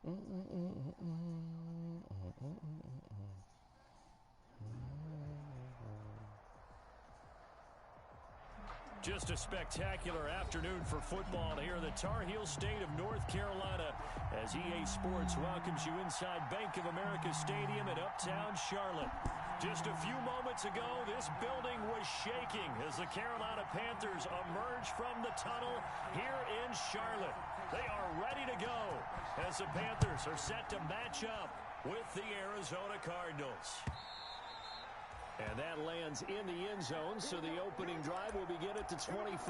Just a spectacular afternoon for football here in the Tar Heel state of North Carolina as EA Sports welcomes you inside Bank of America Stadium in Uptown Charlotte. Just a few moments ago, this building was shaking as the Carolina Panthers emerge from the tunnel here in Charlotte. They are ready to go as the Panthers are set to match up with the Arizona Cardinals. And that lands in the end zone, so the opening drive will begin at the 25.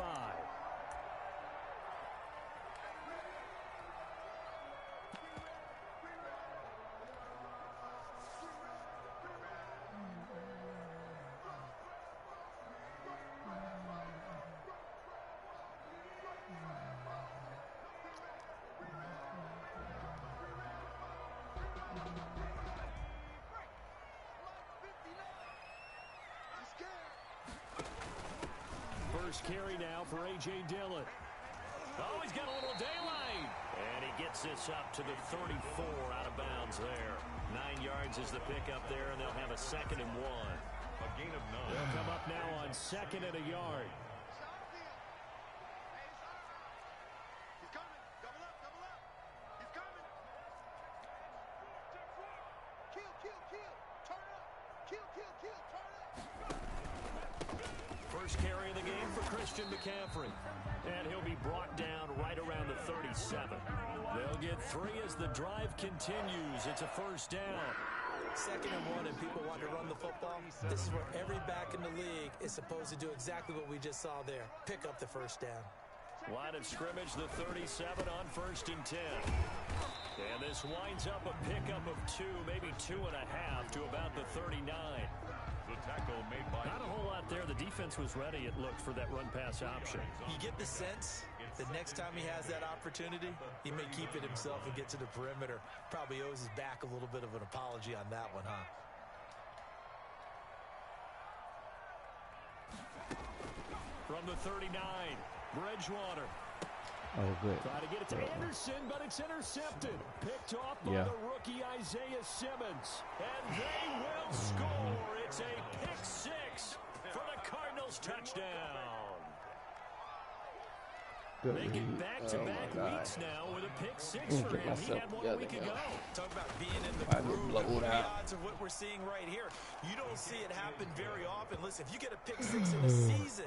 First carry now for A.J. Dillon. Oh, he's got a little daylight. And he gets this up to the 34 out of bounds there. 9 yards is the pickup there, and they'll have a 2nd and 1. A gain of 9. They'll come up now on 2nd and a yard. He's coming. Double up, double up. He's coming. Kill, kill, kill. Turn up. Kill, kill, kill. Turn up. First carry of the game for Christian McCaffrey. And he'll be brought down right around the 37. They'll get 3 as the drive continues. It's a first down. 2nd and 1, and people want to run the football. This is where every back in the league is supposed to do exactly what we just saw there. Pick up the first down. Line of scrimmage, the 37 on 1st and 10. And this winds up a pickup of 2, maybe 2.5 to about the 39. The tackle made by... Not a whole lot there. The defense was ready, it looked, for that run-pass option. You get the sense that next time he has that opportunity, he may keep it himself and get to the perimeter. Probably owes his back a little bit of an apology on that one, huh? From the 39, Bridgewater. Oh, good. Try to get it to Anderson, but it's intercepted. Picked off by the rookie Isaiah Simmons. And they will score. It's a pick 6 for the Cardinals touchdown. Making back-to-back weeks now with a pick 6 for him. He had one a week ago. Talk about being in the groove. What are the odds of what we're seeing right here? You don't see it happen very often. Listen, if you get a pick 6 in a season,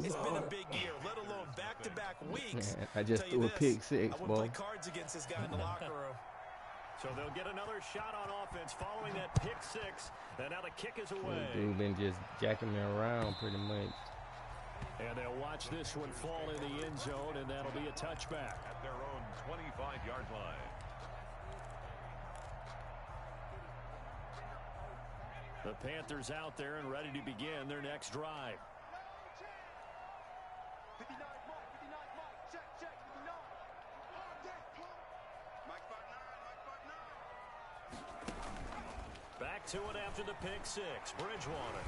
it's been a big year, let alone back-to-back weeks. Man, I just threw a pick 6, I boy. wouldn't play cards against this guy in the locker room. So they'll get another shot on offense following that pick 6. And now the kick is away. Dude been just jacking me around pretty much. And they'll watch this one fall in the end zone, and that'll be a touchback. At their own 25-yard line. The Panthers out there and ready to begin their next drive. 59, Mike, 59, Mike. Check, 59. Mike, Back to it after the pick 6. Bridgewater.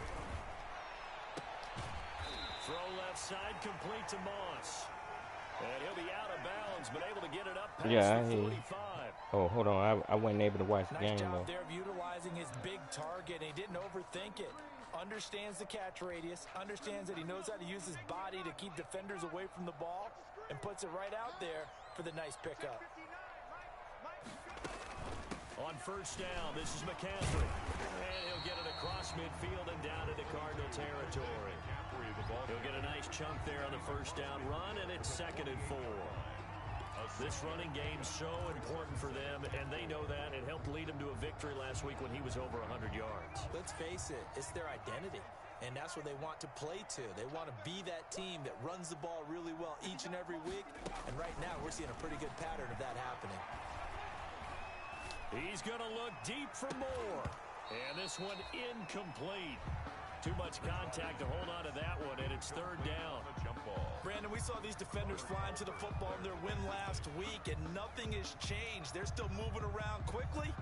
Throw left side, complete to Moss. And he'll be out of bounds, but able to get it up past the 45. Oh, hold on. I wasn't able to watch the game, Nice job though. there of utilizing his big target, and he didn't overthink it. Understands the catch radius, understands that he knows how to use his body to keep defenders away from the ball, and puts it right out there for the nice pickup. On first down, this is McCaffrey. And he'll get it across midfield and down into Cardinal territory. He'll get a nice chunk there on the first down run, and it's 2nd and 4. This running game's so important for them, and they know that. It helped lead them to a victory last week when he was over 100 yards. Let's face it, it's their identity, and that's what they want to play to. They want to be that team that runs the ball really well each and every week, and right now we're seeing a pretty good pattern of that happening. He's going to look deep for more, and this one incomplete. Too much contact to hold on to that one, and it's 3rd down. Brandon, we saw these defenders flying to the football in their win last week, and nothing has changed. They're still moving around quickly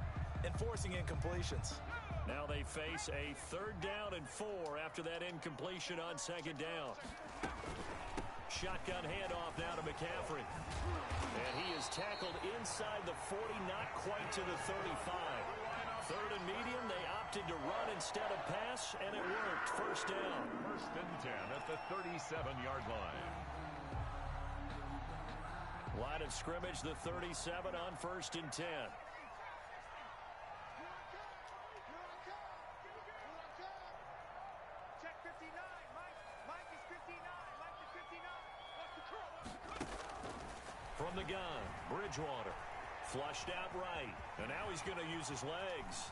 and forcing incompletions. Now they face a 3rd down and 4 after that incompletion on 2nd down. Shotgun handoff now to McCaffrey. And he is tackled inside the 40, not quite to the 35. Third and medium, they opted to run instead of pass, and it worked. First down. First and 10 at the 37-yard line. Line of scrimmage, the 37 on first and 10. From the gun, Bridgewater. Flushed out right. And now he's going to use his legs.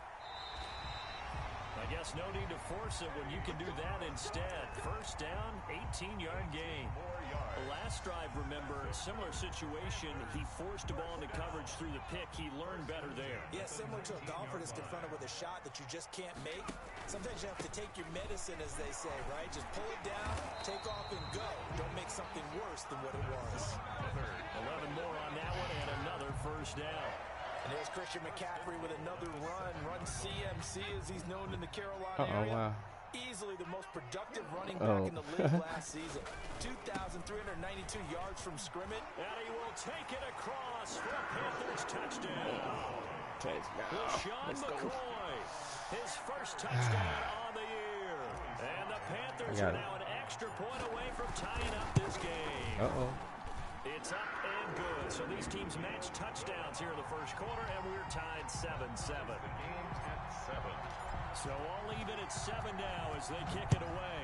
I guess no need to force it when you can do that instead. First down, 18-yard gain. The last drive, remember, similar situation. He forced the ball into coverage through the pick. He learned better there. Yeah, similar to a golfer that's confronted with a shot that you just can't make. Sometimes you have to take your medicine, as they say, right? Just pull it down, take off, and go. Don't make something worse than what it was. 11 more on that one, and another first down. And there's Christian McCaffrey with another run CMC, as he's known in the Carolina area. Wow. Easily the most productive running back in the league last season. 2,392 yards from scrimmage. And he will take it across for a Panthers touchdown. LaShawn McCoy, his first touchdown on the year. And the Panthers are now an extra point away from tying up this game. It's up and good. So these teams match touchdowns here in the first quarter, and we're tied 7-7. The game's at 7. So all even at 7 now as they kick it away.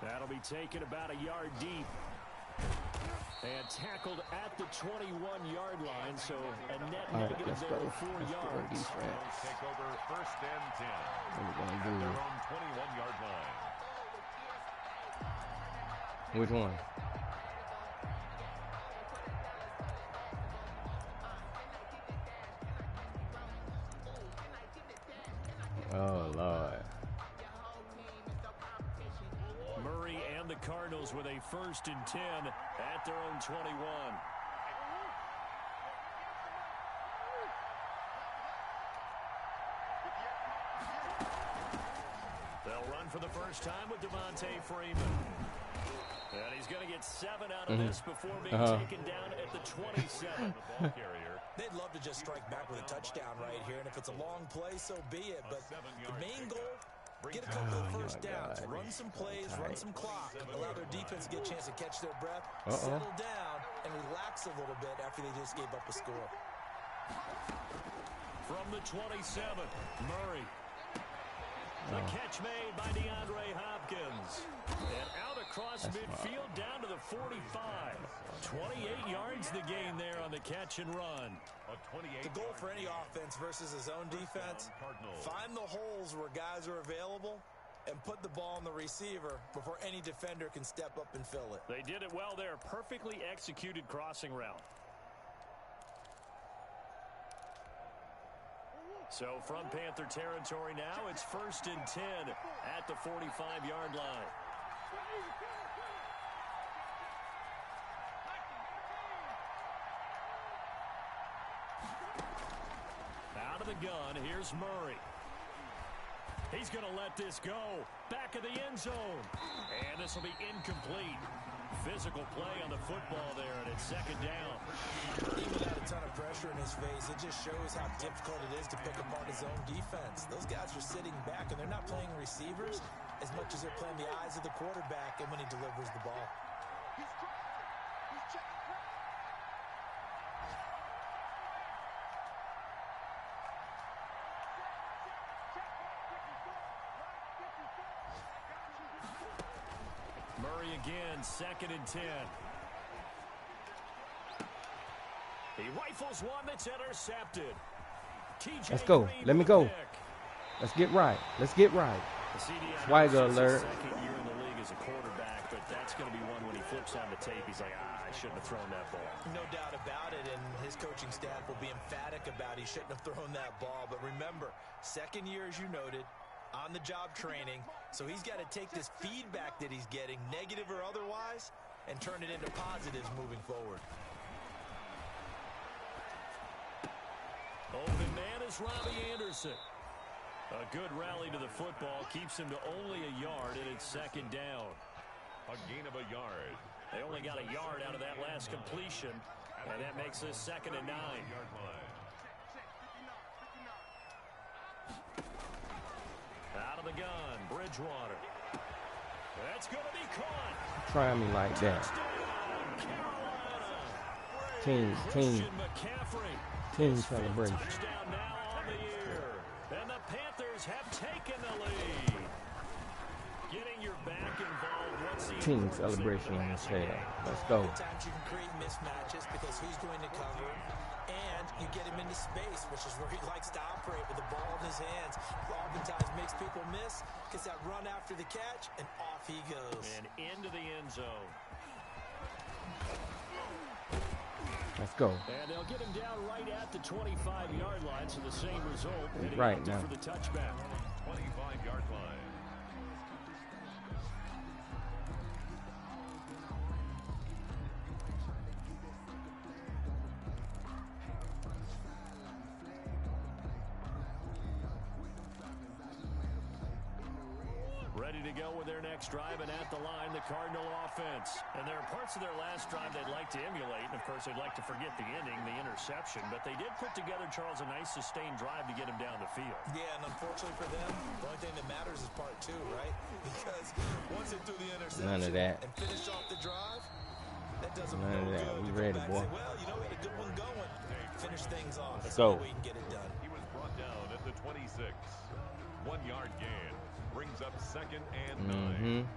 That'll be taken about a yard deep. And tackled at the 21-yard line, so a net negative there of 4 yards. Take over first and 10. What are we At going to their do? own 21-yard line. Which one? Oh, Lord. Murray and the Cardinals with a first and 10 at their own 21. They'll run for the first time with Devontae Freeman. And he's going to get 7 out of this before being taken down at the 27. The ball carrier. They'd love to just strike back with a touchdown right here, and if it's a long play, so be it. But the main goal, get a couple of first downs, run some plays, run some clock, allow their defense to get a chance to catch their breath, settle down, and relax a little bit after they just gave up a score. From the 27, Murray. The catch made by DeAndre Hopkins. And out across midfield down to the 45. 28 yards the gain there on the catch and run. The goal for any offense versus his own defense, find the holes where guys are available and put the ball on the receiver before any defender can step up and fill it. They did it well there. Perfectly executed crossing route. So from Panther territory now, it's first and 10 at the 45-yard line. Out of the gun, here's Murray. He's going to let this go. Back of the end zone. And this will be incomplete. Physical play on the football there, and it's second down. Even without a ton of pressure in his face, it just shows how difficult it is to pick apart his own defense. Those guys are sitting back, and they're not playing receivers as much as they're playing the eyes of the quarterback and when he delivers the ball. Murray again, second and 10. He rifles one that's intercepted. Let's go. Let me go. Let's get right. Let's get right. Swagger alert. Second year in the league as a quarterback, but that's going to be one when he flips on the tape. He's like, I shouldn't have thrown that ball. No doubt about it, and his coaching staff will be emphatic about he shouldn't have thrown that ball. But remember, second year, as you noted, on-the-job training, so he's got to take this feedback that he's getting, negative or otherwise, and turn it into positives moving forward. Open man is Robbie Anderson. A good rally to the football keeps him to only a yard, and it's second down. A gain of a yard. They only got a yard out of that last completion, and that makes this second and 9. Yard line. Out of the gun, Bridgewater. That's going to be caught. Try me like that. Team celebration. Touchdown now on the year. And the Panthers have taken the lead. Getting your back involved. What's the Team celebration on the tail. Let's go. Sometimes you can create mismatches because who's going to cover, and you get him into space, which is where he likes to operate with the ball in his hands. Oftentimes makes people miss, gets that run after the catch, and off he goes. And into the end zone. Let's go. And they'll get him down right at the 25-yard line, so the same result. Right now. For the touchback. 25-yard line. Ready to go with their next drive, and at the line, the Cardinal offense. And there are parts of their last drive they'd like to emulate, and of course they'd like to forget the ending, the interception, but they did put together, Charles, a nice sustained drive to get him down the field. Yeah, and unfortunately for them, the only thing that matters is part 2, right? Because once they threw the interception None of that. and finished off the drive, that doesn't None of that. good. We You go ready, back boy. and say, well, you know, we had a good one going. Finish things off. Let's That's the go. way we can get it done. He was brought down at the 26. 1-yard gain. Brings up second and 9.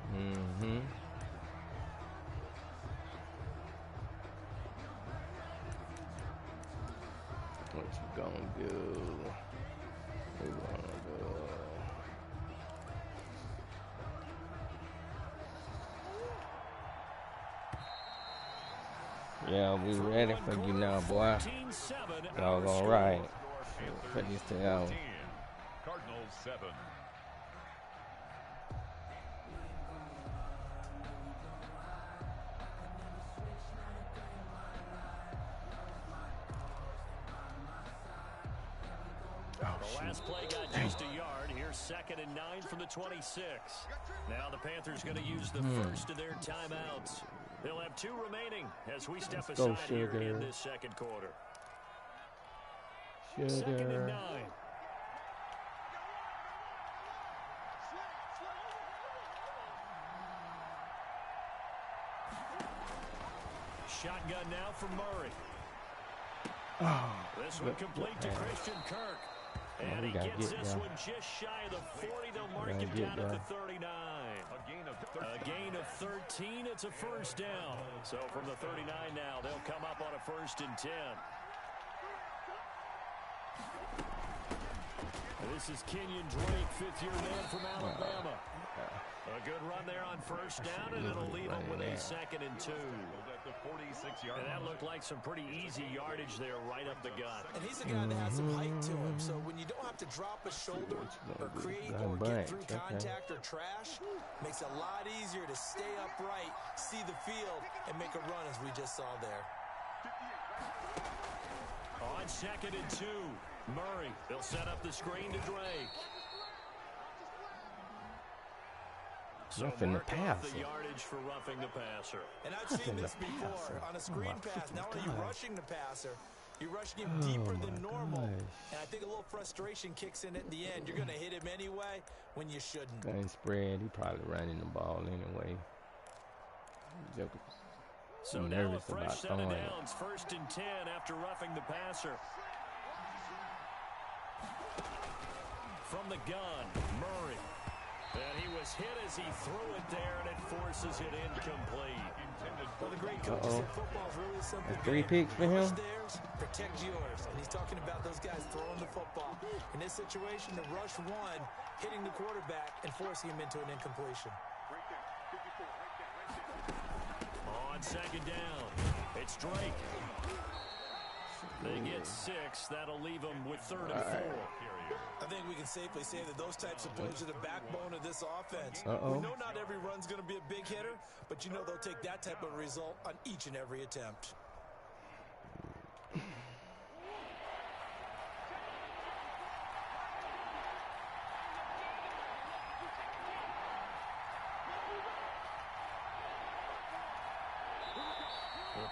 What you gonna do? We gonna do. Yeah, we ready for you now, boy. 14-7, Y'all all right? Put this to y'all. Cardinals 7. The last play got just a yard. Here's second and 9 from the 26. Now the Panthers going to use the first of their timeouts. They'll have 2 remaining as we step Let's go, aside here Sugar. in this second quarter. Second and Sugar. 9. Shotgun now from Murray. Oh, This one complete to Christian Kirk. And we he gotta gets get this down. one just shy of the 40. They'll mark Gotta him get down at down. the 39. A gain of 13. It's a first down. So from the 39 now, they'll come up on a 1st and 10. This is Kenyon Drake, 5th-year man from Alabama. A good run there on first down, and it'll leave him with a 2nd and 2. And that looked like some pretty easy yardage there right up the gut. And he's a guy that has some height to him, so when you don't have to drop a shoulder or create or get through contact or trash, makes it a lot easier to stay upright, see the field, and make a run as we just saw there. On 2nd and 2, Murray. They'll set up the screen to Drake. So Roughing the mark off passer. the yardage for roughing the passer. And I've seen the this before passer. on a screen Oh, my pass. Not freaking only are you gosh. rushing the passer, you're rushing him deeper than my normal. gosh. And I think a little frustration kicks in at the end. You're going to hit him anyway when you shouldn't. Gun spread. He probably running the ball anyway. Joker. So I'm now a nervous fresh about set of throwing it. downs, 1st and 10 after roughing the passer. From the gun, Murray. And he was hit as he threw it there, and it forces it incomplete. Well, the great coach said football is really a simple That's 3 game. picks for him. Rush theirs, protect yours. And he's talking about those guys throwing the football. In this situation, the rush one, hitting the quarterback and forcing him into an incompletion. On 2nd down, it's Drake. They get 6. That'll leave them with 3rd and 4. I think we can safely say that those types of plays are the backbone of this offense. Uh-oh. We know not every run's going to be a big hitter, but you know they'll take that type of result on each and every attempt.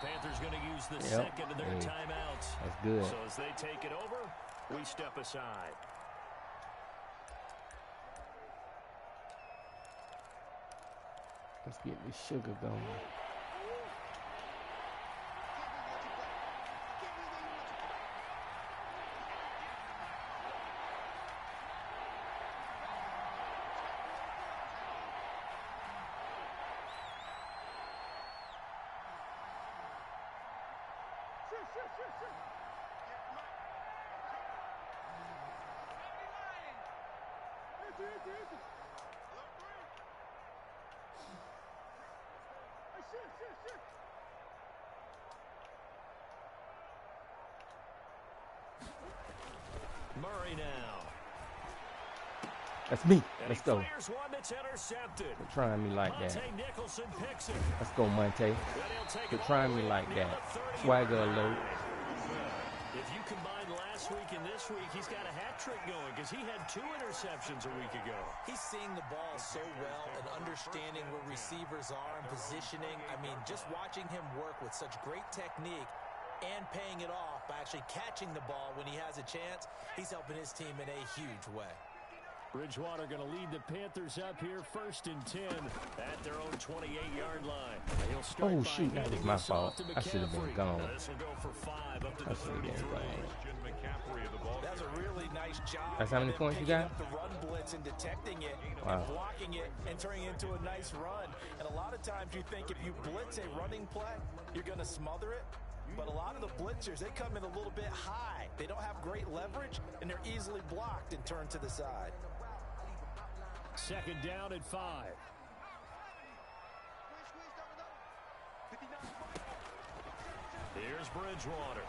Panthers going to use the second of their timeouts. That's good. So as they take it over, we step aside. Let's get this sugar going. Murray now. That's me. And Let's he go. fires one that's intercepted. Quit trying me like that. Monte Nicholson picks it. Let's go, Monte. Quit trying me like that. Swagger alert. If you combine last week and this week, he's got a hat trick going because he had 2 interceptions a week ago. He's seeing the ball so well and understanding where receivers are and positioning. I mean, just watching him work with such great technique and paying it off by actually catching the ball when he has a chance, he's helping his team in a huge way. Bridgewater going to lead the Panthers up here, 1st and 10 at their own 28-yard line. He'll start Oh, shoot, that was my fault. I should have been gone. This will go for 5 up to the I should have been 33. gone. That's a really nice job. That's how many points you got? The run blitz and detecting it Wow. and blocking it and turning it into a nice run. And a lot of times you think if you blitz a running play, you're going to smother it. But a lot of the blitzers, they come in a little bit high. They don't have great leverage, and they're easily blocked and turned to the side. 2nd down and 5. Here's Bridgewater.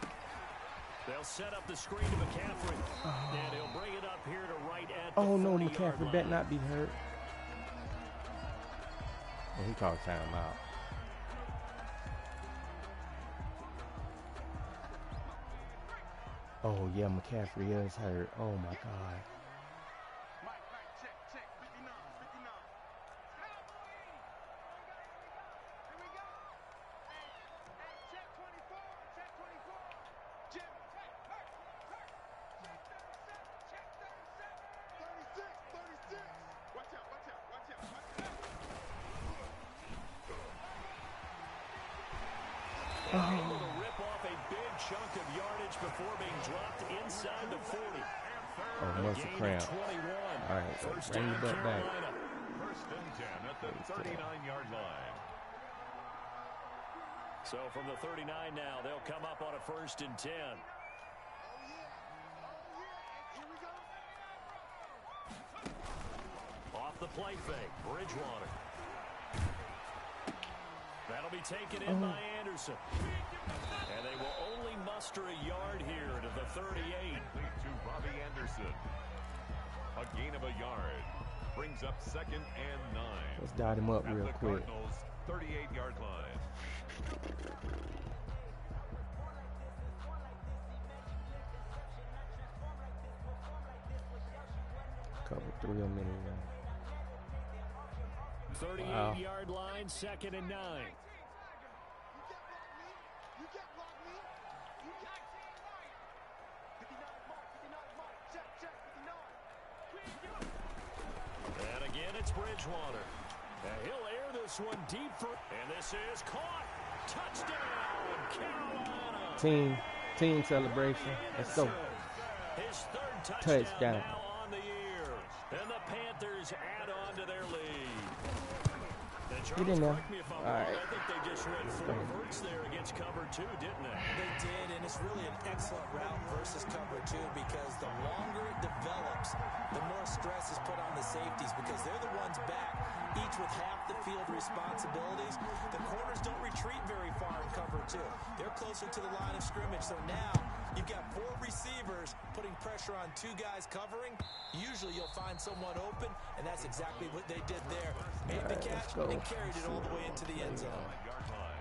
They'll set up the screen to McCaffrey. And he'll bring it up here to right at the Oh, no, 40-yard McCaffrey line. better not be hurt. Oh, he called timeout. Oh, yeah, McCaffrey is hurt. Oh, my God. Able to rip off a big chunk of yardage before being dropped inside the 40. Oh, muscle cramp. 21. All right, First bring down, your butt back. Carolina. 1st and 10 at the 39-yard line. So from the 39 now, they'll come up on a 1st and 10. Off the play fake, Bridgewater. That'll be taken in by Anderson. And they will only muster a yard here to the 38. To Robbie Anderson. A gain of a yard. Brings up 2nd and 9. Let's dot him up At real the quick. Cardinals' 38-yard line. Cover 3 a minute. 38-yard line, 2nd and 9. And again, it's Bridgewater. And he'll air this one deep for, and this is caught. Touchdown, Carolina. Team celebration. Let's go. His 3rd touchdown Touchdown. now on the year. And the Panthers add on to their lead. And Get in there. correct me if I'm All wrong, right. I think they just ran 4 verts there against cover 2, didn't they? They did, and it's really an excellent route versus cover 2 because the longer it develops, the more stress is put on the safeties because they're the ones back, each with half the field responsibilities. The corners don't retreat very far in cover 2. They're closer to the line of scrimmage, so now you've got 4 receivers putting pressure on 2 guys covering. Usually you'll find someone open, and that's exactly what they did there. Made the catch and carried it all the way into the end zone. Yard line.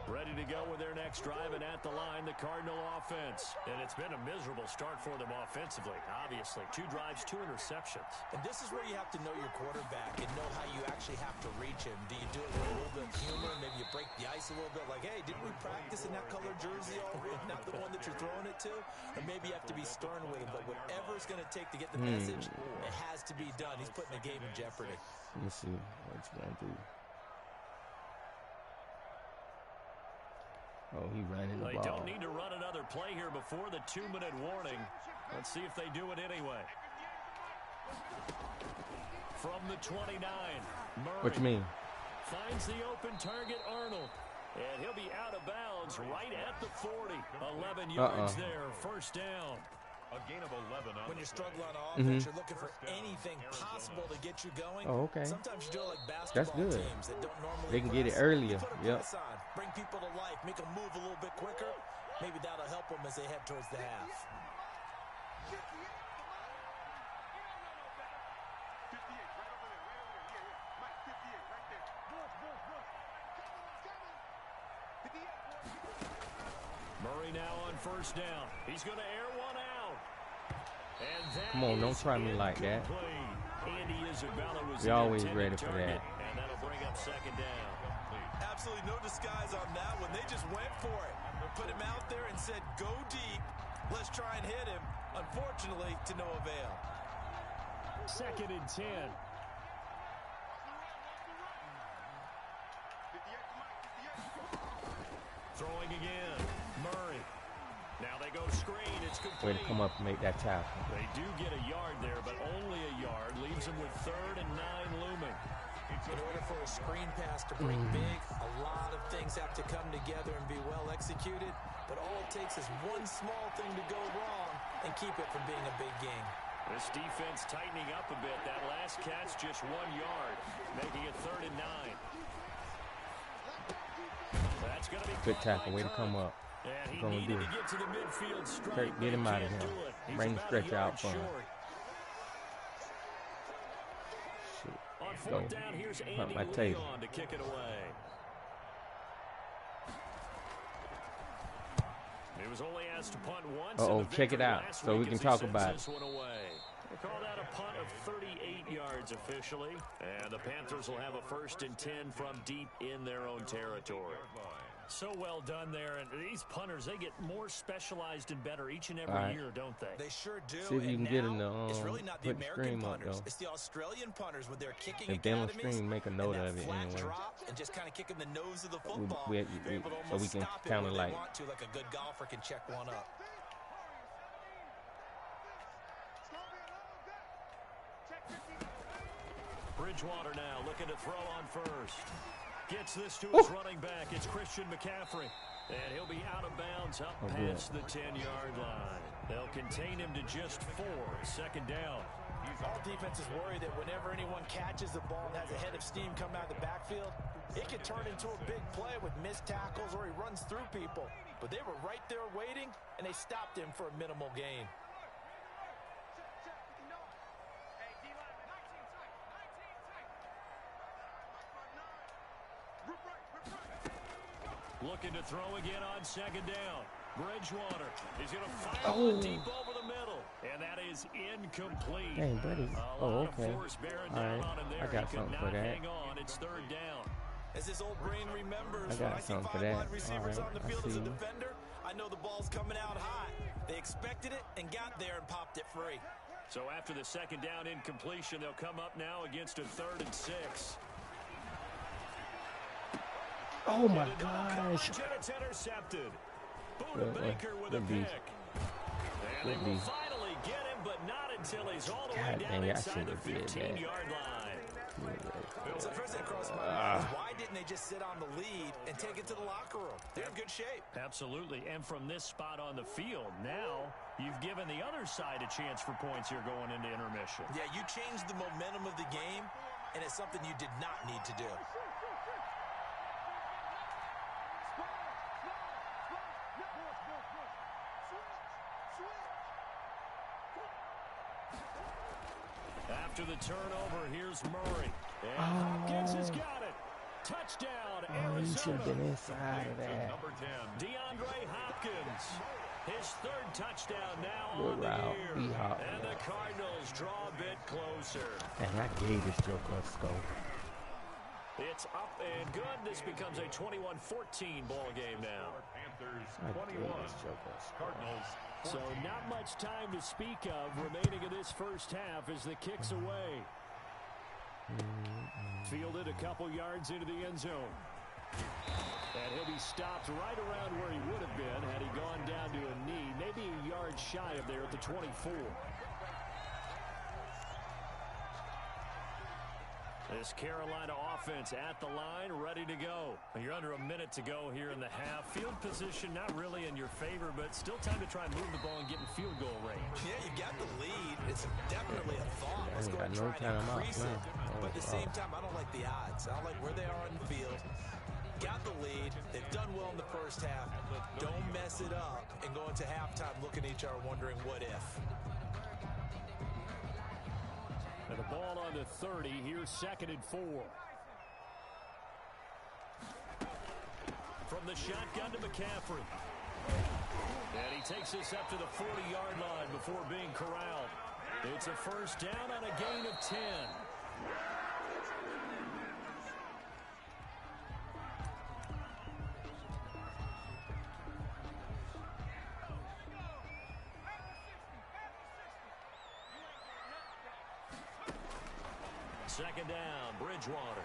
Ready ready to go with their next drive, and at the line, the Cardinal offense. And it's been a miserable start for them offensively, obviously. 2 drives, 2 interceptions. And this is where you have to know your quarterback and know how you actually have to reach him. Do you do it with a little bit of humor? Maybe you break the ice a little bit, like, hey, didn't we practice in that color jersey already? Not the one that you're throwing it to? Or maybe you have to be stern with him. But whatever it's going to take to get the message, it has to be done. He's putting the game in jeopardy. Let me see what he's going to do. Oh, he ran in the ball. They don't need to run another play here before the 2-minute warning. Let's see if they do it anyway. From the 29, Murray. What you mean? Finds the open target, Arnold. And he'll be out of bounds right at the 40. 11 yards there, first down. A gain of 11 on when you're struggling on offense, you're looking for anything possible to get you going. Oh, okay. Sometimes you do it like basketball teams that don't normally They can get it press. earlier. Put a press on, bring people to life, make them move a little bit quicker. Maybe that'll help them as they head towards the half. 58, right over there. Yeah. Mike, 58, right there. Murray now on first down. He's going to air one out. And that Come on, don't try me like that. Andy Isabella was We're always ready for that. And that'll bring up second down. Absolutely no disguise on that one. They just went for it. Put him out there and said, go deep. Let's try and hit him. Unfortunately, to no avail. Second and 10. Throwing again. Murray. Now they go screen. It's complete. Way to come up and make that tackle. They do get a yard there, but only a yard. Leaves them with 3rd and 9 looming. In order for a screen pass to break big, a lot of things have to come together and be well executed. But all it takes is one small thing to go wrong and keep it from being a big game. This defense tightening up a bit. That last catch just 1 yard, making it 3rd and 9. That's going to be Good tackle. Way to come up. And he Gonna needed do. to get to the midfield strike. Get him out of Can't here. do it. He's Bring the about a stretch yard out for him. short. On Go. 4th down, here's Pump Andy my tape. Leon to kick it away. He was only asked to punt once. Uh-oh, in the check it victory out last so we week can as he talk sends about it. this one away. They call that a punt of 38 yards officially. And the Panthers will have a 1st and 10 from deep in their own territory. So well done there. And these punters, they get more specialized and better each and every year, don't they? They sure do. See if you and can get now, in the, it's really not the put the American stream up, punters. though. It's the Australian punters with their kicking If they don't academies. stream, make a note and that of it flat anyway. drop and just kind of kicking the nose of the football. we- They're able to so almost we can stop it kinda where like- they want to, like a good golfer can check one up. Bridgewater now looking to throw on first. Gets this to his running back. It's Christian McCaffrey. And he'll be out of bounds up past the 10-yard line. They'll contain him to just 4. Second down. All defenses worry that whenever anyone catches the ball and has a head of steam come out of the backfield, it could turn into a big play with missed tackles or he runs through people. But they were right there waiting, and they stopped him for a minimal gain. Looking to throw again on second down. Bridgewater is going to fire one deep over the middle. And that is incomplete. Dang, buddy. A Oh, lot okay. of force bearing All down right. on him there. I got He could something not for that. hang on. It's 3rd down. As this old brain remembers, I got when I see something for 5 that. wide receivers All on right, the I field as a see. defender, I know the ball's coming out hot. They expected it and got there and popped it free. So after the second down incompletion, they'll come up now against a 3rd and 6. Oh, my And a double gosh. coverage, and it's intercepted. Buda Baker with a Good D. pick. And they Good will D. finally get him, but not until he's all the way God down dang, I inside the should've did that. 15-yard line. So first thing across my mind is why didn't they just sit on the lead and take it to the locker room? They're in good shape. Absolutely, and from this spot on the field, now you've given the other side a chance for points here going into intermission. Yeah, you changed the momentum of the game, and it's something you did not need to do. After the turnover, here's Murray. And Hopkins has got it. Touchdown, Oh, you should have been Arizona. inside of that. Number 10. DeAndre Hopkins. His third touchdown now Good on the route. year. B-Hop. And the Cardinals draw a bit closer. And I gave this joker a scope. It's up and good. This becomes a 21-14 ball game now. Panthers I gave 21. this joker a scope. Cardinals. So not much time to speak of remaining in this first half as the kick's away. Fielded a couple yards into the end zone. And he'll be stopped right around where he would have been had he gone down to a knee, maybe a yard shy of there at the 24. This Carolina offense at the line, ready to go. You're under a minute to go here in the half. Field position not really in your favor, but still time to try and move the ball and get in field goal range. Yeah, you got the lead. It's definitely a thought. Let's go and no try and time out, increase man. it. But at the same time, I don't like the odds. I don't like where they are on the field. Got the lead. They've done well in the first half. Don't mess it up and go into halftime looking at each other wondering what if. And the ball on the 30. Here's 2nd and 4. From the shotgun to McCaffrey. And he takes this up to the 40-yard line before being corralled. It's a first down on a gain of 10. Second down, Bridgewater.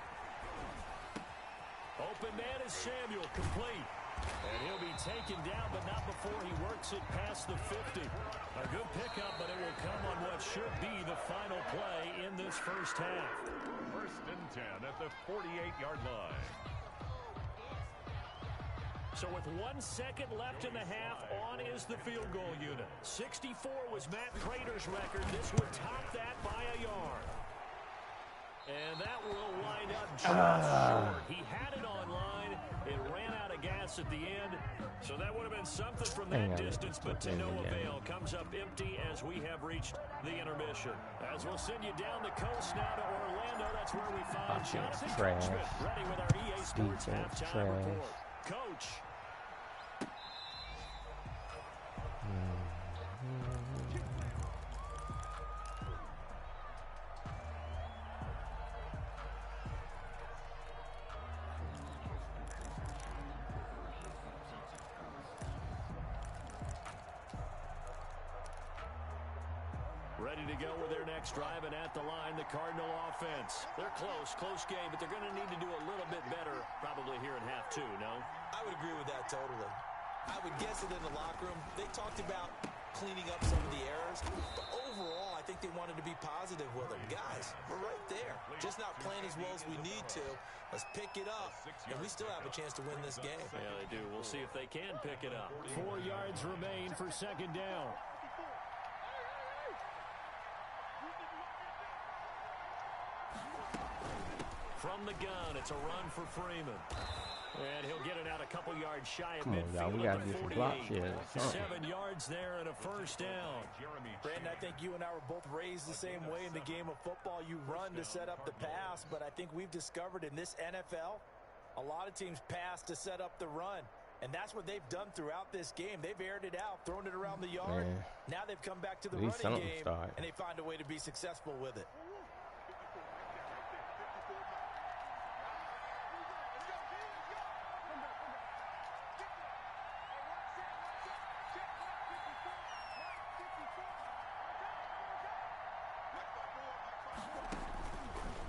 Open man is Samuel, complete. And he'll be taken down, but not before he works it past the 50. A good pickup, but it will come on what should be the final play in this first half. 1st and 10 at the 48-yard line. So with 1 second left in the half, on is the field goal unit. 64 was Matt Prater's record. This would top that by a yard. And that will wind up just short. He had it online. It ran out of gas at the end. So that would have been something from that distance, but to no avail. Comes up empty as we have reached the intermission. As we'll send you down the coast now to Orlando. That's where we find Jonathan Coachman, ready with our EA Sports halftime report. Coach. Ready to go with their next drive, and at the line, the Cardinal offense. They're close game, but they're going to need to do a little bit better probably here in half 2, no? I would agree with that totally. I would guess that in the locker room, they talked about cleaning up some of the errors, but overall, I think they wanted to be positive with them. Guys, we're right there. Just not playing as well as we need to. Let's pick it up, and we still have a chance to win this game. Yeah, they do. We'll see if they can pick it up. 4 yards remain for 2nd down. From the gun, it's a run for Freeman. And he'll get it out a couple yards shy of midfield. We got to get some blocks here. 7 yards there and a first down. Brandon, I think you and I were both raised the same way in the game of football. You run to set up the pass, but I think we've discovered in this NFL, a lot of teams pass to set up the run. And that's what they've done throughout this game. They've aired it out, thrown it around the yard. Now they've come back to the running game, and they find a way to be successful with it.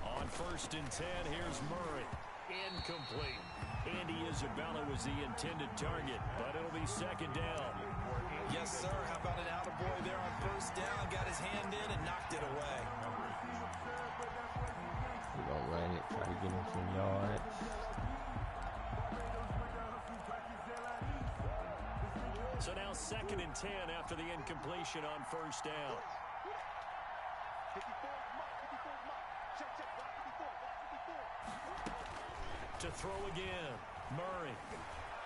On 1st and 10, here's Murray. Incomplete. Andy Isabella was the intended target, but it'll be 2nd down. Yes, sir. How about an attaboy there on 1st down? Got his hand in and knocked it away. We're going to run it, try to get him some yards. So now 2nd and 10 after the incompletion on 1st down. To throw again, Murray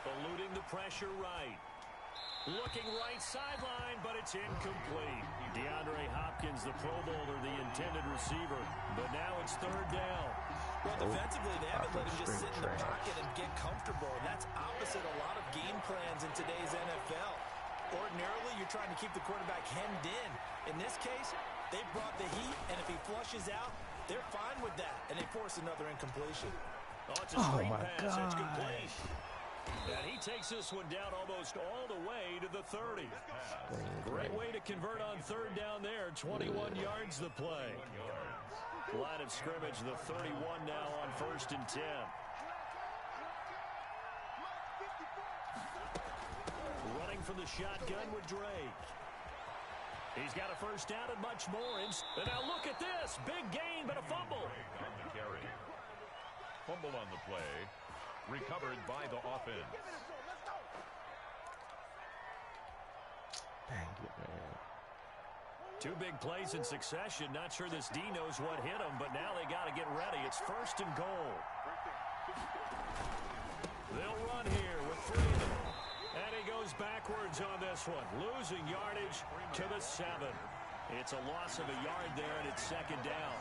eluding the pressure right. Looking right sideline, but it's incomplete. DeAndre Hopkins, the Pro Bowler, the intended receiver. But now it's third down. Well, defensively, they haven't let him just sit in the pocket and get comfortable. That's opposite a lot of game plans in today's NFL. Ordinarily, you're trying to keep the quarterback hemmed in. In this case, they brought the heat, and if he flushes out, they're fine with that, and they force another incompletion. Oh, it's a screen pass. It's complete. And he takes this one down almost all the way to the 30. Great way to convert on third down there. 21 yards the play. Line of scrimmage, the 31 now on 1st and 10. Running from the shotgun with Drake. He's got a first down and much more. And now look at this. Big gain, but a fumble. Fumble on the play. Recovered by the offense. Dang it, man. 2 big plays in succession. Not sure this D knows what hit him, but now they got to get ready. It's 1st and goal. They'll run here with Freeman. And he goes backwards on this one. Losing yardage to the 7. It's a loss of a yard there, and it's 2nd down.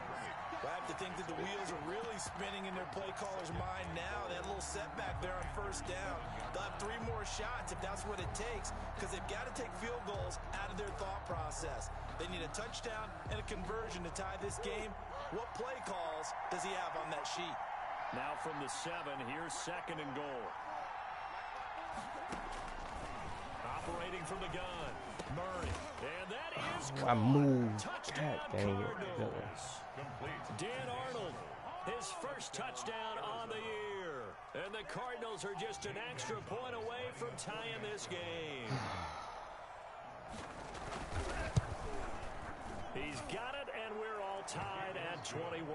I have to think that the wheels are really spinning in their play caller's mind now. They had a little setback there on 1st down. They'll have 3 more shots if that's what it takes, because they've got to take field goals out of their thought process. They need a touchdown and a conversion to tie this game. What play calls does he have on that sheet? Now from the 7, here's 2nd and goal. Operating from the gun, Murray. And that is I moved. touchdown Cardinals. Dan Arnold, his first touchdown on the year. And the Cardinals are just an extra point away from tying this game. He's got it, and we're all tied at 21.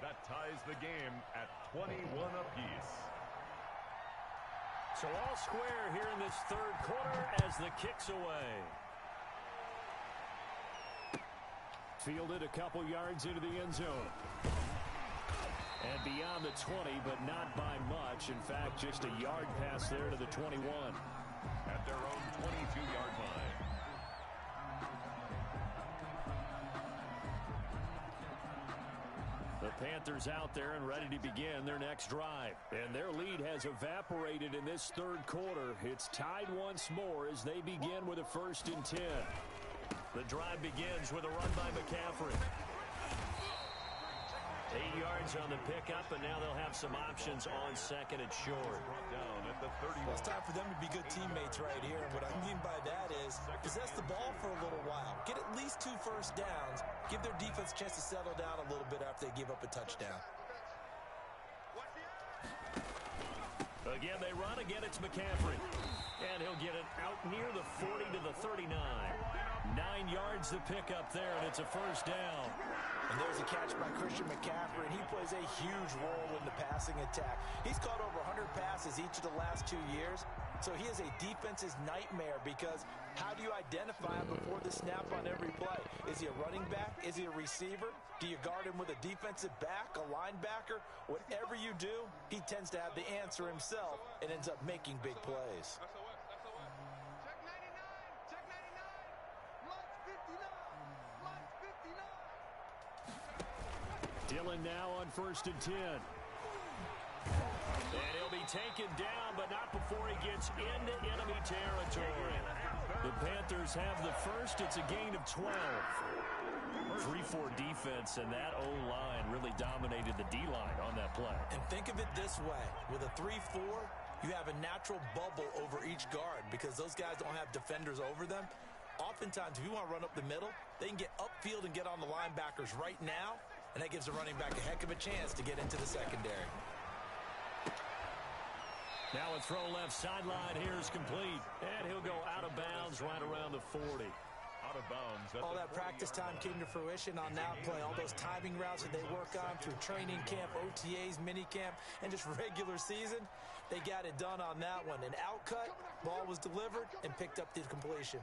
That ties the game at 21 apiece. So all square here in this 3rd quarter as the kick's away. Fielded a couple yards into the end zone. And beyond the 20, but not by much. In fact, just a yard pass there to the 21. At their own 22-yard line. The Panthers out there and ready to begin their next drive. And their lead has evaporated in this 3rd quarter. It's tied once more as they begin with a 1st and 10. The drive begins with a run by McCaffrey. 8 yards on the pickup, and now they'll have some options on 2nd and short. Down at the 31. Well, it's time for them to be good teammates right here. And what I mean by that is possess the ball for a little while. Get at least 2 first downs. Give their defense a chance to settle down a little bit after they give up a touchdown. Again, they run. Again, it's McCaffrey. And he'll get it out near the 40 to the 39. 9 yards to pick up there, and it's a first down. And there's a catch by Christian McCaffrey, and he plays a huge role in the passing attack. He's caught over 100 passes each of the last 2 years, so he is a defense's nightmare because how do you identify him before the snap on every play? Is he a running back? Is he a receiver? Do you guard him with a defensive back, a linebacker? Whatever you do, he tends to have the answer himself and ends up making big plays. Dillon now on 1st and 10. And he'll be taken down, but not before he gets into enemy territory. The Panthers have the first. It's a gain of 12. 3-4 defense, and that O-line really dominated the D-line on that play. And think of it this way. With a 3-4, you have a natural bubble over each guard because those guys don't have defenders over them. Oftentimes, if you want to run up the middle, they can get upfield and get on the linebackers right now, and that gives the running back a heck of a chance to get into the secondary. Now a throw left sideline here is complete. And he'll go out of bounds right around the 40. Out of bounds. All that practice time came to fruition on that play. All those timing routes that they work on through training camp, OTAs, minicamp, and just regular season, they got it done on that one. An outcut, ball was delivered, and picked up the completion.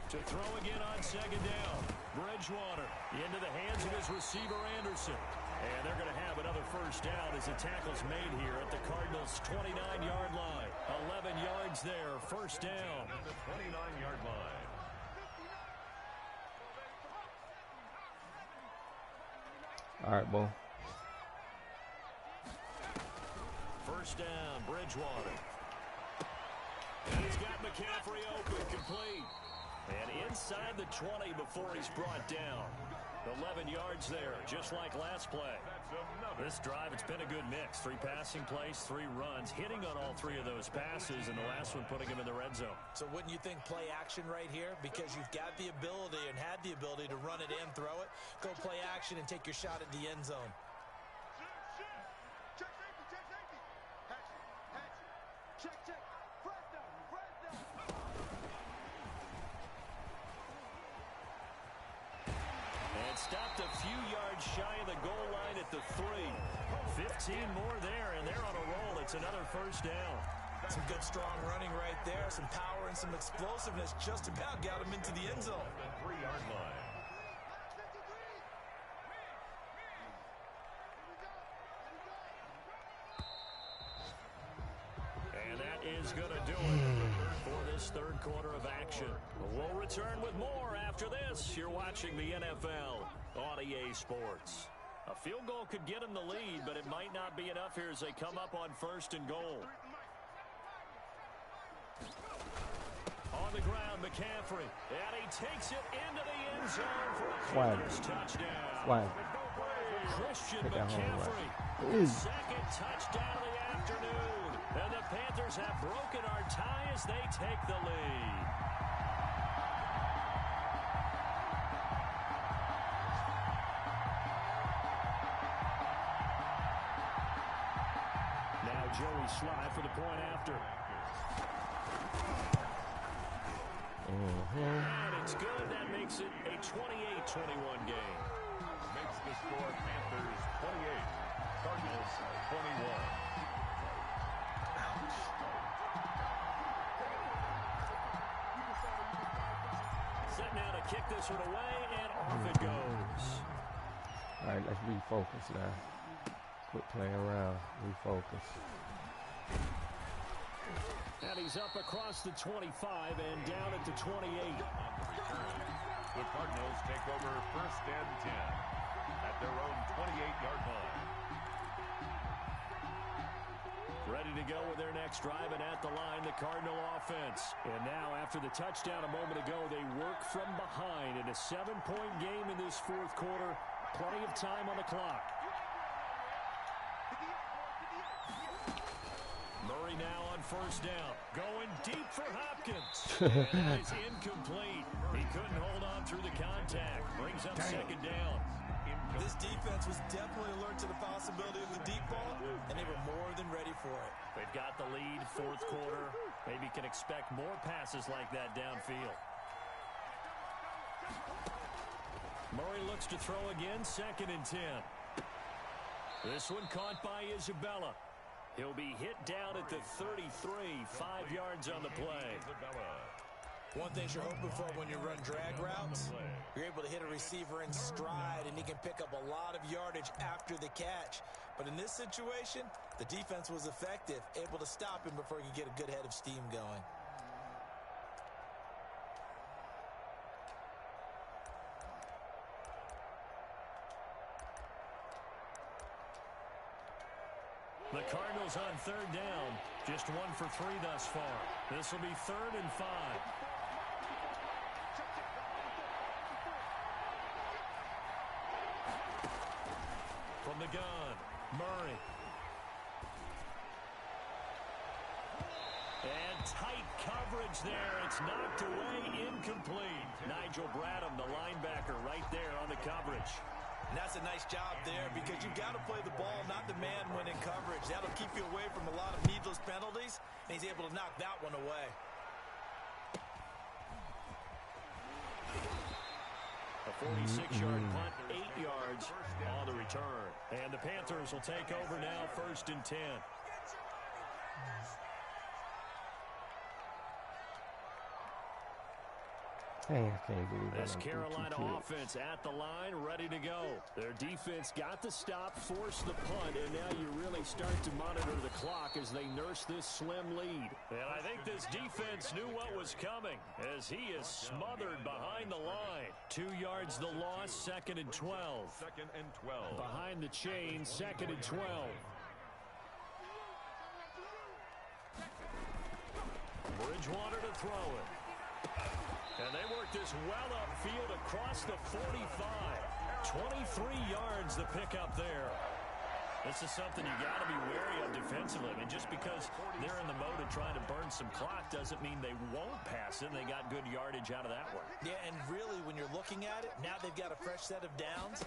To throw again on 2nd down. Bridgewater into the hands of his receiver, Anderson. And they're going to have another first down as the tackle's made here at the Cardinals' 29-yard line. 11 yards there, first down. At the 29-yard line. All right, boy. First down, Bridgewater. And he's got McCaffrey open, complete. And inside the 20 before he's brought down. 11 yards there, just like last play. This drive, it's been a good mix. 3 passing plays, 3 runs, hitting on all 3 of those passes, and the last one putting him in the red zone. So wouldn't you think play action right here? Because you've got the ability and had the ability to run it and throw it. Go play action and take your shot at the end zone. Check safety, check safety. Hatch. Check. First down. And stopped a few yards shy of the goal line at the 3. 15 more there, and they're on a roll. It's another first down. Some good, strong running right there. Some power and some explosiveness just about got him into the end zone. The 3-yard line. And that is going to do it for this third quarter of action. We'll return with more after this. You're watching the NFL on EA Sports. A field goal could get them the lead, but it might not be enough here as they come up on first and goal. On the ground, McCaffrey. And he takes it into the end zone for a Panthers touchdown. Christian McCaffrey. His second touchdown of the afternoon. And the Panthers have broken our tie as they take the lead. Now Joey Sly for the point after. And it's good. That makes it a 28-21 game. Makes the score Panthers 28, Cardinals 21. Set now to kick this one away, and off it goes. All right, let's refocus now. Quit playing around. Refocus. And he's up across the 25 and down at the 28. On the return, the Cardinals take over first and 10 at their own 28-yard line. Ready to go with their next drive, and at the line, the Cardinal offense. And now, after the touchdown a moment ago, they work from behind in a 7-point game in this fourth quarter. Plenty of time on the clock. Murray now on first down. Going deep for Hopkins. And that is incomplete. He couldn't hold on through the contact. Brings up second down. This defense was definitely alert to the possibility of the deep ball, and they were more than ready for it. They've got the lead, fourth quarter. Maybe can expect more passes like that downfield. Murray looks to throw again, second and 10. This one caught by Isabella. He'll be hit down at the 33, 5 yards on the play. One thing you're hoping for when you run drag routes, you're able to hit a receiver in stride, and he can pick up a lot of yardage after the catch. But in this situation, the defense was effective, able to stop him before he could get a good head of steam going. The Cardinals on third down, just 1 for 3 thus far. This will be 3rd and 5. From the gun, Murray. And tight coverage there. It's knocked away, incomplete. Nigel Bradham, the linebacker, right there on the coverage. And that's a nice job there because you've got to play the ball, not the man when in coverage. That'll keep you away from a lot of needless penalties, and he's able to knock that one away. A 46-yard punt, 8 yards on the return. And the Panthers will take over now, 1st and 10. Dang, I can't believe This I Carolina offense at the line, ready to go. Their defense got the stop, forced the punt, and now you really start to monitor the clock as they nurse this slim lead. And I think this defense knew what was coming as he is smothered behind the line. 2 yards the loss, 2nd and 12. 2nd and 12. Behind the chain, 2nd and 12. Bridgewater to throw it. And they work this well upfield across the 45. 23 yards the pickup there. This is something you got to be wary of defensively. I mean, just because they're in the mode of trying to burn some clock doesn't mean they won't pass it. They got good yardage out of that one. Yeah, and really, when you're looking at it, now they've got a fresh set of downs.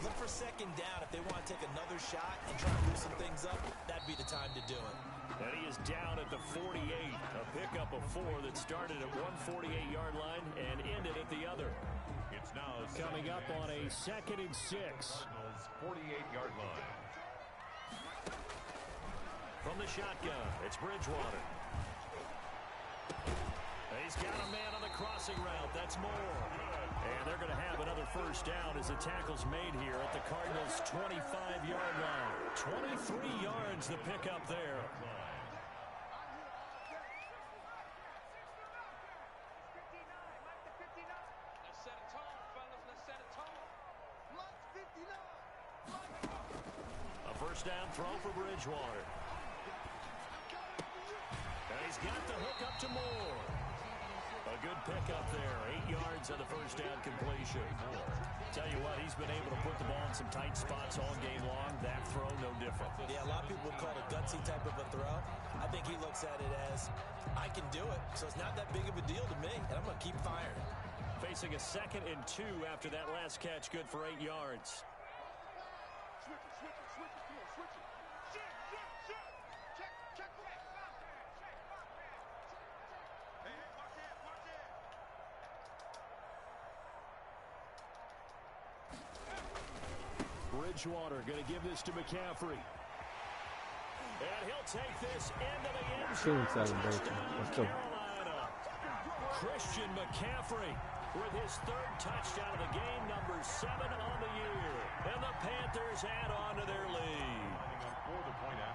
Look for 2nd down. If they want to take another shot and try to loosen things up, that'd be the time to do it. And he is down at the 48. A pickup of 4 that started at one 48-yard line and ended at the other. It's now coming up on a 2nd and 6. 48-yard line. From the shotgun, it's Bridgewater. He's got a man on the crossing route. That's Moore. And they're going to have another first down as the tackle's made here at the Cardinals' 25-yard line. 23 yards the pickup there. A first down throw for Bridgewater. And he's got the hook up to Moore. A good pickup there. 8 yards on the first down completion. Tell you what, he's been able to put the ball in some tight spots all game long. That throw, no different. Yeah, a lot of people would call it a gutsy type of a throw. I think he looks at it as, I can do it, so it's not that big of a deal to me, and I'm going to keep firing. Facing a 2nd and 2 after that last catch, good for 8 yards. Bridgewater going to give this to McCaffrey. And he'll take this into the end zone. Celebration. Let's go. Carolina. Christian McCaffrey with his 3rd touchdown of the game, number 7 on the year. And the Panthers add on to their lead.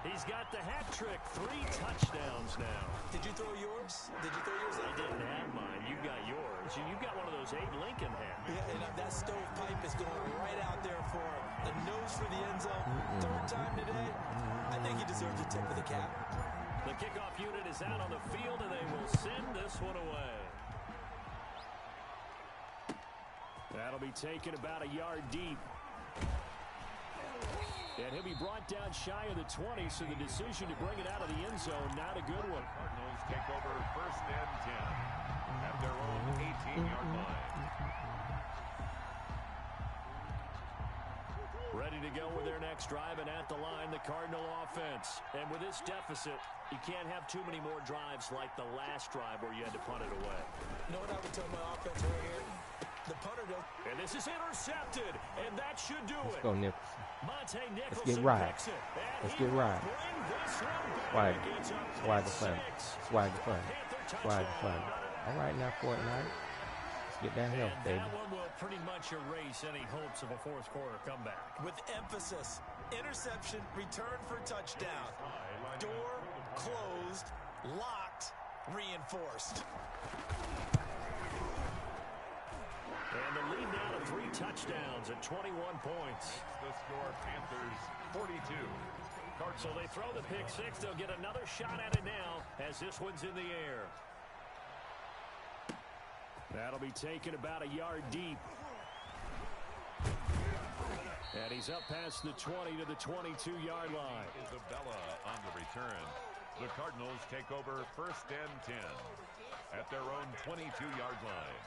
He's got the hat trick, 3 touchdowns now. Did you throw yours? Did you throw yours? I didn't have mine. You got yours. You've got one of those Abe Lincoln hats. Yeah, and that stovepipe is going right out there for him. The nose for the end zone. 3rd time today. I think he deserves a tip of the cap. The kickoff unit is out on the field, and they will send this one away. That'll be taken about a yard deep. And he'll be brought down shy of the 20, so the decision to bring it out of the end zone, not a good one. Cardinals take over 1st and 10 at their own 18-yard line. Ready to go with their next drive, and at the line, the Cardinal offense. And with this deficit, you can't have too many more drives like the last drive where you had to punt it away. You know what I would tell my offense right here? The punter does. And this is intercepted, and that should do it. Let's go, Nicholson. Monte Nicholson. Let's get right. Let's get right. Swag. Swag the fun. Swag the fun. Swag the fun. All right, now, Fortnite. Let's get that help, baby. That one will pretty much erase any hopes of a 4th quarter comeback. With emphasis. Interception, return for touchdown. Door closed, locked, reinforced. And the lead now to 3 touchdowns at 21 points. The score, Panthers 42. So they throw the pick 6. They'll get another shot at it now as this one's in the air. That'll be taken about a yard deep. And he's up past the 20 to the 22-yard line. Isabella on the return. The Cardinals take over 1st and 10 at their own 22-yard line.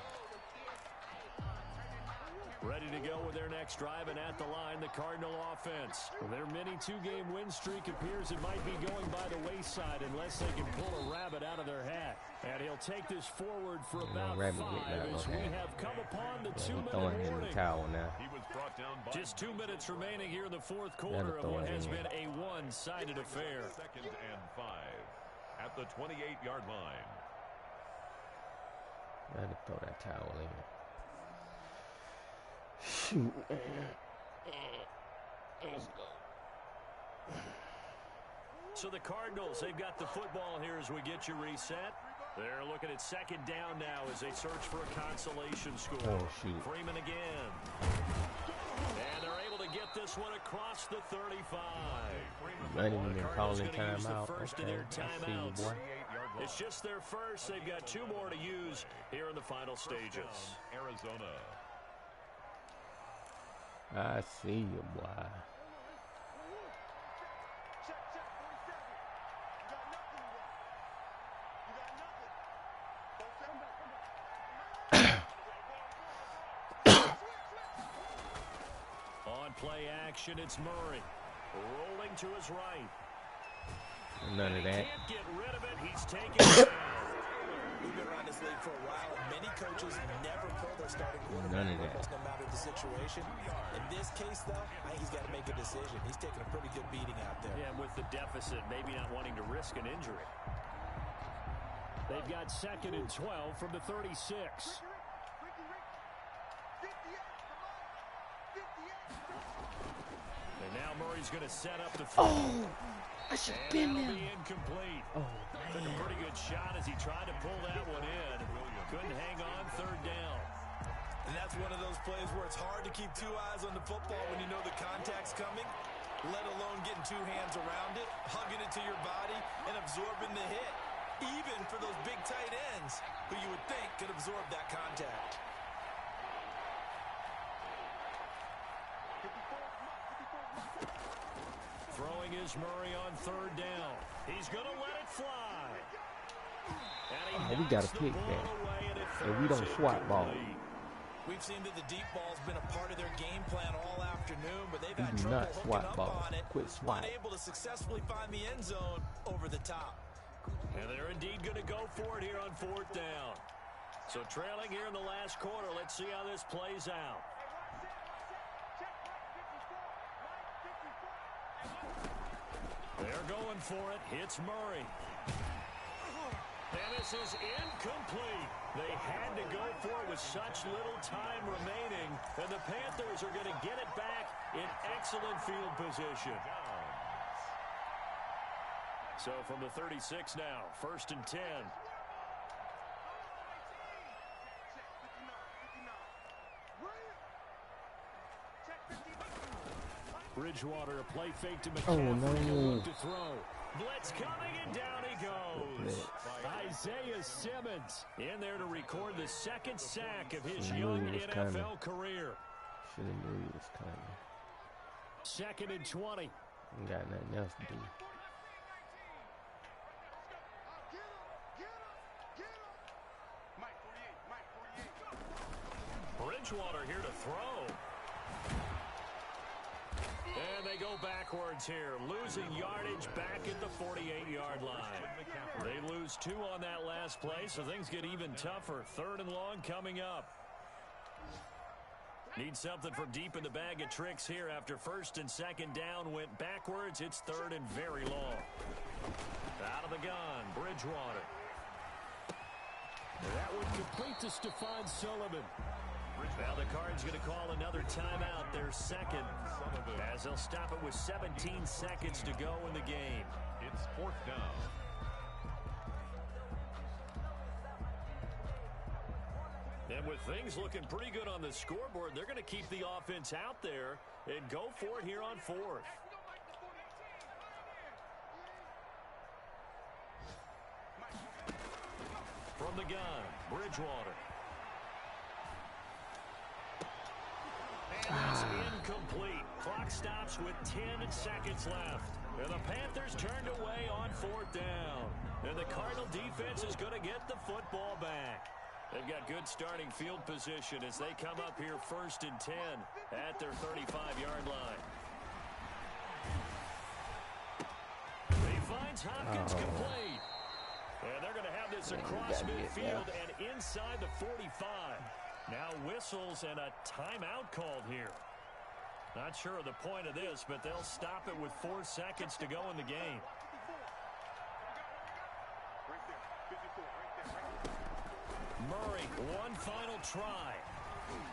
Ready to go with their next drive, and at the line, the Cardinal offense. Their mini 2-game win streak appears it might be going by the wayside unless they can pull a rabbit out of their hat. And he'll take this forward for about 5 as we have come upon the 2-minute warning. He was brought down by just 2 minutes remaining here in the 4th quarter of what has been a one-sided affair. 2nd and 5 at the 28-yard line. I had to throw that towel in. Shoot, man. Let's go. So the Cardinals, they've got the football here as we get you reset. They're looking at second down now as they search for a consolation score. Oh, shoot. Freeman again. And they're able to get this one across the 35. Not even been calling Cardinals timeout. first of Okay, their I see you, timeouts. boy. It's just their first. They've got 2 more to use here in the final stages. Arizona. I see you, boy. On play action, it's Murray. Rolling to his right. None of that. Can't get rid of it. He's taking it down. We've been around this league for a while, and many coaches never pull their starting quarterback, None of that. no matter the situation. In this case, though, I think he's got to make a decision. He's taking a pretty good beating out there. Yeah, and with the deficit, maybe not wanting to risk an injury. They've got 2nd and 12 from the 36. And now Murray's going to set up the throw. Oh, I should have been That'll there. be incomplete. Oh, Took a man. pretty good shot as he tried to pull that one in. Couldn't hang on 3rd down. And that's one of those plays where it's hard to keep 2 eyes on the football when you know the contact's coming, let alone getting 2 hands around it, hugging it to your body, and absorbing the hit. Even for those big tight ends who you would think could absorb that contact. Throwing is Murray on 3rd down. He's going to let it fly. And We got to pick that. And we don't swat ball. We've seen that the deep ball's been a part of their game plan all afternoon, but they've had do trouble not hooking swat up ball. on it, Quit swat. unable to successfully find the end zone over the top. And they're indeed going to go for it here on 4th down. So trailing here in the last quarter. Let's see how this plays out. They're going for it. Hits Murray. And this is incomplete. They had to go for it with such little time remaining. And the Panthers are going to get it back in excellent field position. So from the 36 now, 1st and 10. Bridgewater, a play fake to McCaffrey. no. To throw. Blitz coming, and down he goes. Isaiah Simmons in there to record the 2nd sack of his young NFL career. Should have knew he was coming. 2nd and 20. Ain't got nothing else to do. Bridgewater here to throw. And they go backwards here, losing yardage back at the 48-yard line. They lose 2 on that last play, so things get even tougher. 3rd and long coming up. Need something from deep in the bag of tricks here after 1st and 2nd down went backwards. It's 3rd and very long. Out of the gun, Bridgewater. That would complete to Stephon Sullivan. Now the Cards going to call another timeout, their 2nd, as they'll stop it with 17 seconds to go in the game. It's 4th down. And with things looking pretty good on the scoreboard, they're going to keep the offense out there and go for it here on 4th. From the gun, Bridgewater. And it's incomplete. Clock stops with 10 seconds left. And the Panthers turned away on 4th down. And the Cardinal defense is going to get the football back. They've got good starting field position as they come up here 1st and 10 at their 35-yard line. He finds Hopkins complete. And they're going to have this across midfield and inside the 45. Now whistles and a timeout called here. Not sure of the point of this, but they'll stop it with 4 seconds to go in the game. Murray, one final try.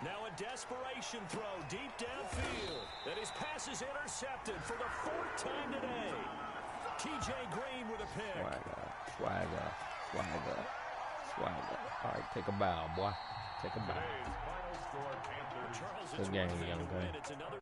Now a desperation throw deep downfield. And his pass is intercepted for the 4th time today. T.J. Green with a pick. Swagger. All right, take a bow, boy. Take a bow. Today's final score, Panthers. Charles, Good it's game, one thing young to guy. win. It's another.